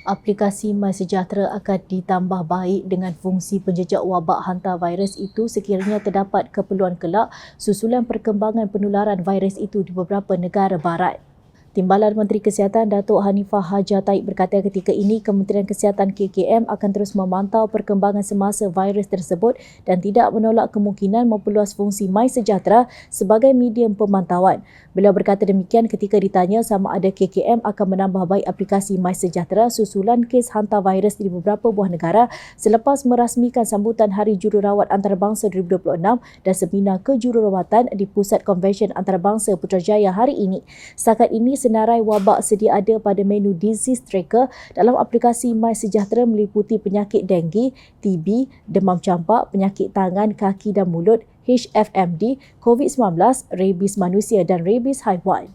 Aplikasi MySejahtera akan ditambah baik dengan fungsi penjejak wabak hantavirus itu sekiranya terdapat keperluan kelak susulan perkembangan penularan virus itu di beberapa negara barat. Timbalan Menteri Kesihatan Datuk Hanifah Hajar Taib berkata ketika ini Kementerian Kesihatan KKM akan terus memantau perkembangan semasa virus tersebut dan tidak menolak kemungkinan memperluas fungsi MySejahtera sebagai medium pemantauan. Beliau berkata demikian ketika ditanya sama ada KKM akan menambah baik aplikasi MySejahtera susulan kes hantavirus di beberapa buah negara selepas merasmikan sambutan Hari Jururawat Antarabangsa 2026 dan seminar kejururawatan di Pusat Konvensyen Antarabangsa Putrajaya hari ini. Setakat ini, senarai wabak sedia ada pada menu Disease Tracker dalam aplikasi MySejahtera meliputi penyakit denggi, TB, demam campak, penyakit tangan, kaki dan mulut, HFMD, COVID-19, rabies manusia dan rabies haiwan.